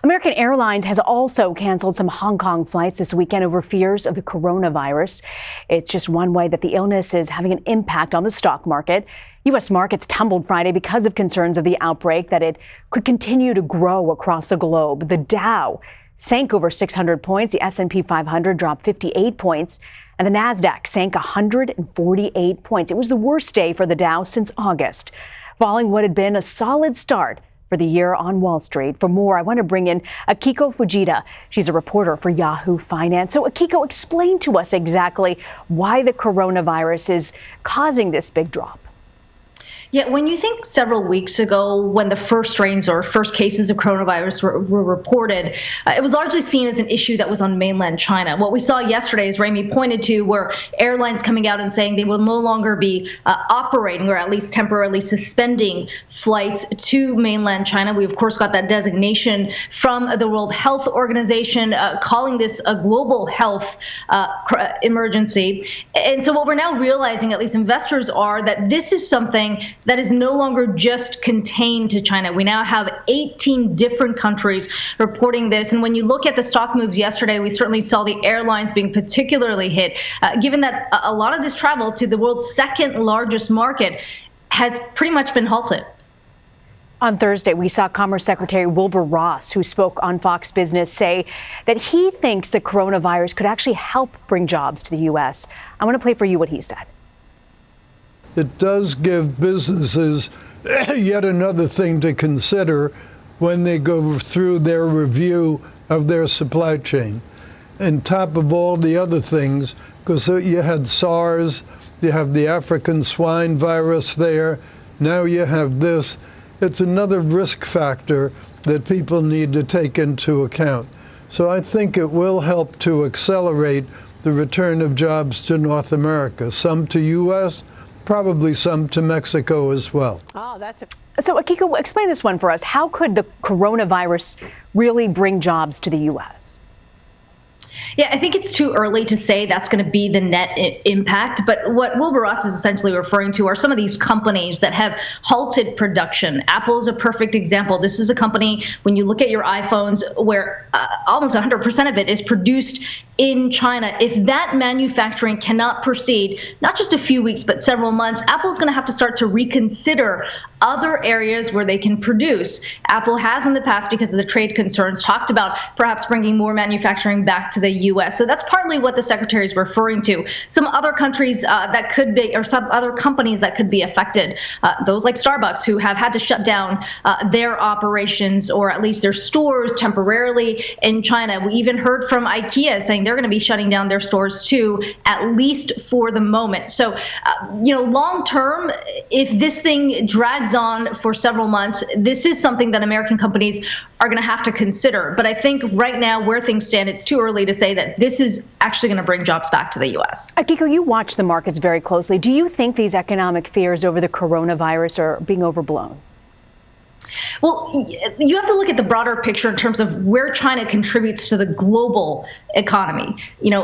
American Airlines has also canceled some Hong Kong flights this weekend over fears of the coronavirus. It's just one way that the illness is having an impact on the stock market. U.S. markets tumbled Friday because of concerns of the outbreak that it could continue to grow across the globe. The Dow sank over 600 points. The S&P 500 dropped 58 points. And the Nasdaq sank 148 points. It was the worst day for the Dow since August, following what had been a solid start for the year on Wall Street. For more, I want to bring in Akiko Fujita. She's a reporter for Yahoo Finance. So Akiko, explain to us exactly why the coronavirus is causing this big drop. Yeah, when you think several weeks ago when the first strains or first cases of coronavirus were reported, it was largely seen as an issue that was on mainland China. What we saw yesterday, as Rami pointed to, were airlines coming out and saying they will no longer be operating or at least temporarily suspending flights to mainland China. We, of course, got that designation from the World Health Organization calling this a global health emergency. And so what we're now realizing, at least investors, are that this is something that is no longer just contained to China. We now have 18 different countries reporting this. And when you look at the stock moves yesterday, we certainly saw the airlines being particularly hit, given that a lot of this travel to the world's second largest market has pretty much been halted. On Thursday, we saw Commerce Secretary Wilbur Ross, who spoke on Fox Business, say that he thinks the coronavirus could actually help bring jobs to the U.S. I want to play for you what he said. It does give businesses yet another thing to consider when they go through their review of their supply chain. And top of all the other things, because you had SARS, you have the African swine virus there, now you have this. It's another risk factor that people need to take into account. So I think it will help to accelerate the return of jobs to North America, some to U.S., probably some to Mexico as well. So Akiko, explain this one for us. How could the coronavirus really bring jobs to the U.S.? Yeah, I think it's too early to say that's going to be the net impact. But what Wilbur Ross is essentially referring to are some of these companies that have halted production. Apple is a perfect example. This is a company, when you look at your iPhones, where almost 100% of it is produced in China. If that manufacturing cannot proceed, not just a few weeks, but several months, Apple's going to have to start to reconsider other areas where they can produce. Apple has in the past, because of the trade concerns, talked about perhaps bringing more manufacturing back to the U.S. So that's partly what the secretary is referring to. Some other countries that could be, or some other companies that could be affected, those like Starbucks, who have had to shut down their operations or at least their stores temporarily in China. We even heard from IKEA saying they're going to be shutting down their stores too, at least for the moment. So, long term, if this thing drags on for several months, this is something that American companies are going to have to consider. But I think right now, where things stand, it's too early to say that this is actually going to bring jobs back to the U.S. Akiko, you watch the markets very closely. Do you think these economic fears over the coronavirus are being overblown? Well, you have to look at the broader picture in terms of where China contributes to the global economy.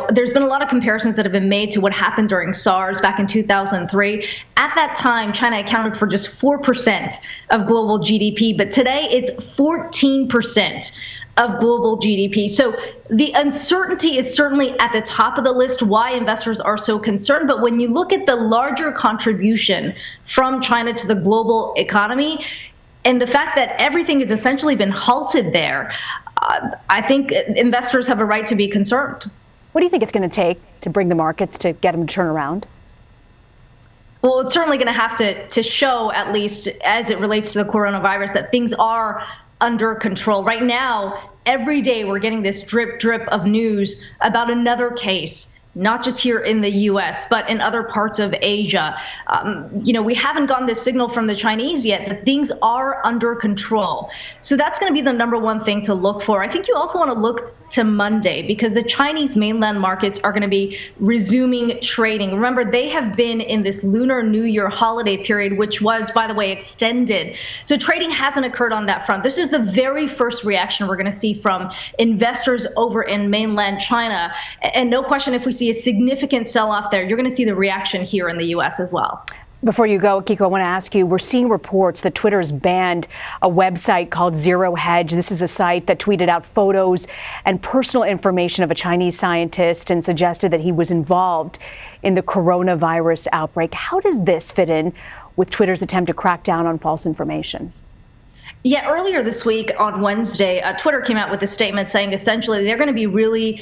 There's been a lot of comparisons that have been made to what happened during SARS back in 2003. At that time, China accounted for just 4% of global GDP, but today it's 14% of global GDP. So the uncertainty is certainly at the top of the list, why investors are so concerned. But when you look at the larger contribution from China to the global economy, and the fact that everything has essentially been halted there, I think investors have a right to be concerned. What do you think it's going to take to bring the markets to get them to turn around? Well, it's certainly going to have to show, at least as it relates to the coronavirus, that things are under control. Right now, every day we're getting this drip of news about another case, not just here in the U.S., but in other parts of Asia. We haven't gotten this signal from the Chinese yet that things are under control. So that's going to be the number one thing to look for. I think you also want to look to Monday, because the Chinese mainland markets are going to be resuming trading. Remember, they have been in this Lunar New Year holiday period, which was, by the way, extended. So trading hasn't occurred on that front. This is the very first reaction we're going to see from investors over in mainland China. And no question, if we see a significant sell-off there, you're going to see the reaction here in the U.S. as well. Before you go, Akiko, I want to ask you, we're seeing reports that Twitter's banned a website called Zero Hedge. This is a site that tweeted out photos and personal information of a Chinese scientist and suggested that he was involved in the coronavirus outbreak. How does this fit in with Twitter's attempt to crack down on false information? Yeah, earlier this week on Wednesday, Twitter came out with a statement saying essentially they're going to be really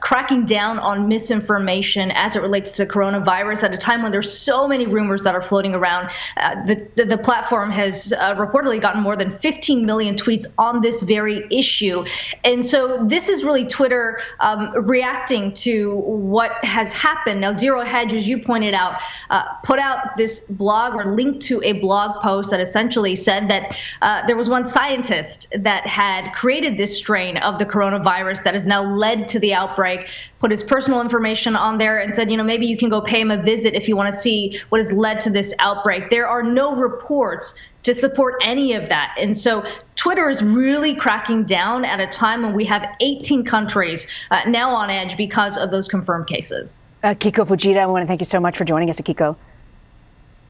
cracking down on misinformation as it relates to the coronavirus at a time when there's so many rumors that are floating around. The platform has reportedly gotten more than 15 million tweets on this very issue. And so this is really Twitter reacting to what has happened. Now, Zero Hedge, as you pointed out, put out this blog or linked to a blog post that essentially said that there was one scientist that had created this strain of the coronavirus that has now led to the outbreak, put his personal information on there and said, maybe you can go pay him a visit if you want to see what has led to this outbreak. There are no reports to support any of that. And so Twitter is really cracking down at a time when we have 18 countries now on edge because of those confirmed cases. Akiko Fujita, I want to thank you so much for joining us, Akiko.